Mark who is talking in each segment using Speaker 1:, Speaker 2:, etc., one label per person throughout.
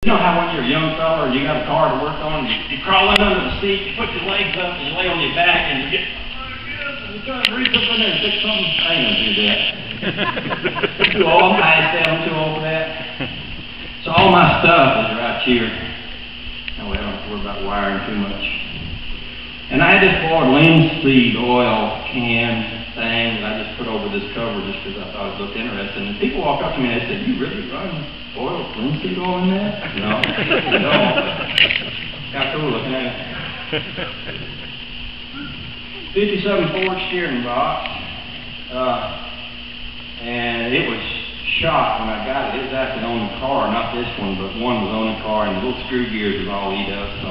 Speaker 1: You know how when you're a young fella and you got a car to work on, you crawl in under the seat, you put your legs up, and you lay on your back, and you get, and you try to reach up in there and fix something? I ain't gonna do that. I'm too old. I'm too old for that. So all my stuff is right here. That way I don't have to worry about wiring too much. And I had this Ford linseed oil can thing that I just put over this cover just because I thought it looked interesting. And people walk up to me and they said, "You really run oil, linseed oil in that?" No, no. Got cool looking at it. 57 Ford steering box. And it was shot when I got it. It was actually on the car, not this one, but one was on the car, and the little screw gears was all eat up. So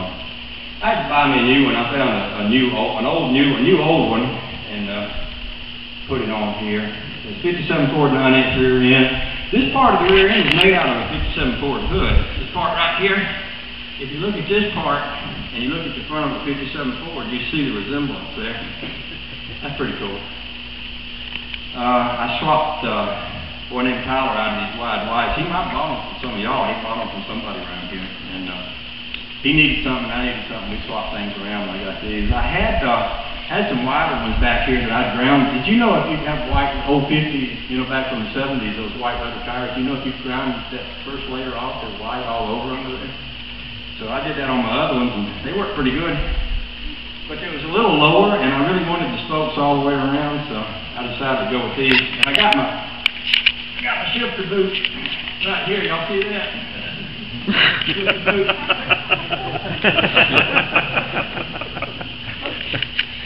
Speaker 1: I had to buy me a new one. I found a new old one, and put it on here. It's 57 Ford 9-inch rear end. This part of the rear end is made out of a 57 Ford hood. This part right here, if you look at this part and you look at the front of a 57 Ford, you see the resemblance there. That's pretty cool. I swapped one named Tyler out of these wide whites. He might have bought them from some of y'all. He bought them from somebody around here. And he needed something, I needed something. We swapped things around when I got these. I had some wider ones back here that I ground. Did you know if you have white old 50s, you know, back from the 70s, those white leather tires, you know if you ground that first layer off, they're white all over under there? So I did that on my other ones, and they worked pretty good. But it was a little lower, and I really wanted the spokes all the way around, so I decided to go with these. And I got my shifter boot right here. Y'all see that? Shifter boot.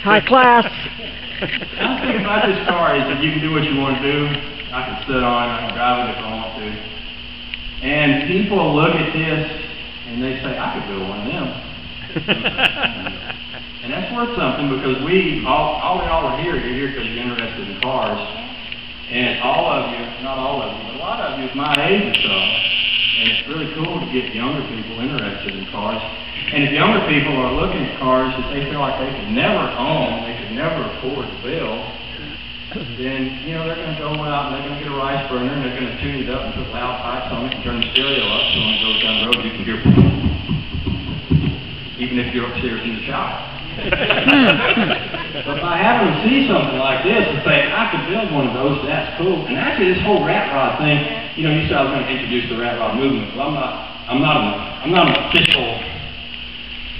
Speaker 2: High class.
Speaker 1: I was thinking about this car. He said, "You can do what you want to do. I can sit on it. I can drive it if I want to." And people look at this and they say, "I could build one of them." And that's worth something, because all y'all are here. You're here because you're interested in cars. And all of you, not all of you, but a lot of you is my age or so. And it's really cool to get younger people interested in cars. And if younger people are looking at cars that they feel like they could never own, they could never afford to build, then, you know, they're going to go out and they're going to get a rice burner and they're going to tune it up and put loud pipes on it and turn the stereo up so when it goes down the road you can hear even if you're upstairs in the shop. But by having them see something like this and say, "I could build one of those," that's cool. And actually this whole rat rod thing, you know, you said I was going to introduce the rat rod movement. Well, I'm not an official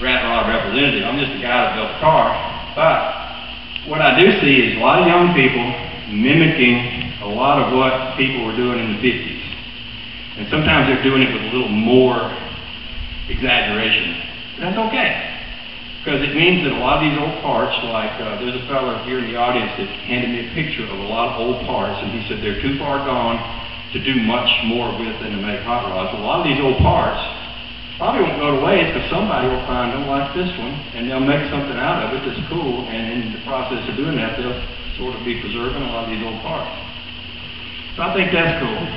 Speaker 1: rat rod representative. I'm just a guy that built a car. But what I do see is a lot of young people mimicking a lot of what people were doing in the 50s. And sometimes they're doing it with a little more exaggeration. That's okay. Because it means that a lot of these old parts, like there's a fellow here in the audience that handed me a picture of a lot of old parts, and he said they're too far gone to do much more with than to make hot rods. A lot of these old parts probably won't go to waste, because somebody will find them like this one, and they'll make something out of it that's cool, and in the process of doing that, they'll sort of be preserving a lot of these old parts. So I think that's cool.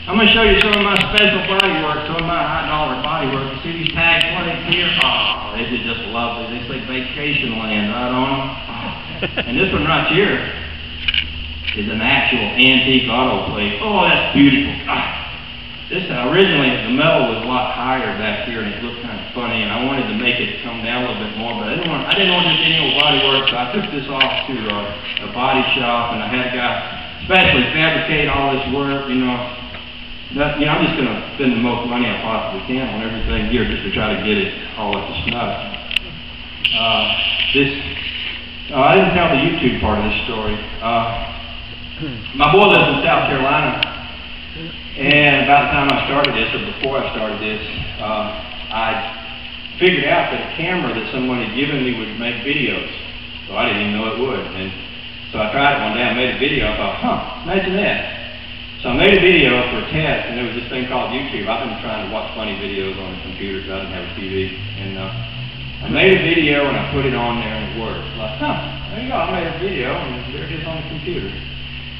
Speaker 1: I'm going to show you some of my special body work, some of my high-dollar body work. You see these tag plates here? Oh, these are just lovely. They say vacation land right on them. Oh. And this one right here is an actual antique auto plate. Oh, that's beautiful. This originally, the metal was a lot higher back here, and it looked kind of funny, and I wanted to make it come down a little bit more, but I didn't want to do any old body work, so I took this off to a body shop, and I had a guy specially fabricate all this work, you know. I'm just going to spend the most money I possibly can on everything here just to try to get it all up to snuff. I didn't tell the YouTube part of this story. My boy lives in South Carolina, and about the time I started this, or before I started this, I figured out that a camera that someone had given me would make videos. So I didn't even know it would. And so I tried it one day, I made a video, I thought, imagine that. So I made a video for a test, and there was this thing called YouTube. I've been trying to watch funny videos on the computer because I didn't have a TV. And I made a video, and I put it on there, and it worked. Like, there you go, I made a video, and there it is on the computer.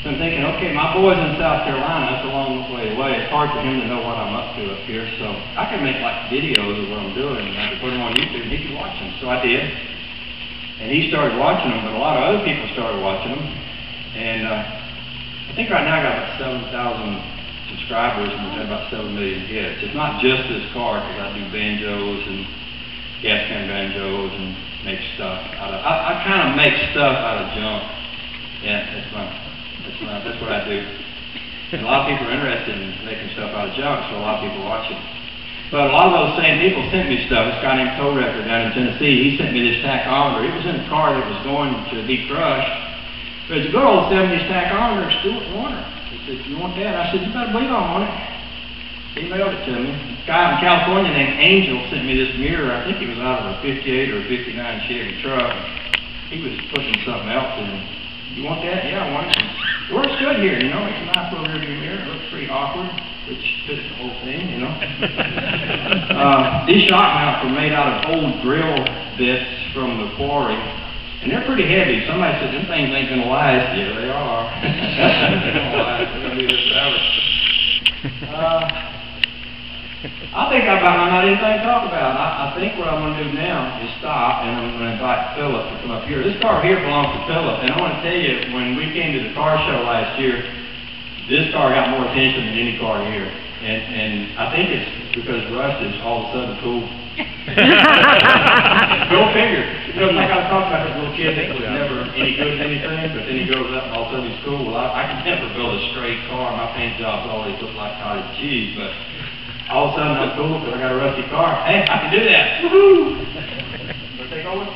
Speaker 1: So I'm thinking, okay, my boy's in South Carolina, that's a long way away. It's hard for him to know what I'm up to up here. So I could make like videos of what I'm doing, and I could put them on YouTube, and he could watch them. So I did. And he started watching them, but a lot of other people started watching them. And I think right now I got about 7,000 subscribers, and we've had about 7 million hits. It's not just this car, because I do banjos and gas can banjos and make stuff out of. I kind of make stuff out of junk. Yeah, that's what I do. And a lot of people are interested in making stuff out of junk, so a lot of people watch it. But a lot of those same people sent me stuff. This guy named Toe Record down in Tennessee, he sent me this tachometer. It was in a car that was going to be crushed. But it's a good old 70s tachometer, Stuart Warner. He said, "You want that?" I said, "You better believe I want it." He mailed it to me. A guy in California named Angel sent me this mirror. I think it was out of a 58 or a 59 Chevy truck. He was putting something else in it. "You want that?" "Yeah, I want it." It works good here, you know. It's a nice little rearview mirror. It looks pretty awkward, which fits the whole thing, you know. These shock mounts were made out of old drill bits from the quarry, and they're pretty heavy. Somebody said, "Them things ain't gonna last." Yeah, they are. They're gonna last. They're gonna be this forever. I think I've about not anything to talk about. I think what I'm going to do now is stop, and I'm going to invite Phillip to come up here. This car here belongs to Phillip, and I want to tell you, when we came to the car show last year, this car got more attention than any car here. And I think it's because Russ is all of a sudden cool. Go figure. You know, like I was talking about this little kid that was never any good at anything, but then he grows up and all of a sudden he's cool. Well, I can never build a straight car. My paint jobs always look like cottage cheese, but all of a sudden I'm cool because I got a rusty car. Hey, I can do that. Woohoo! Wanna take over?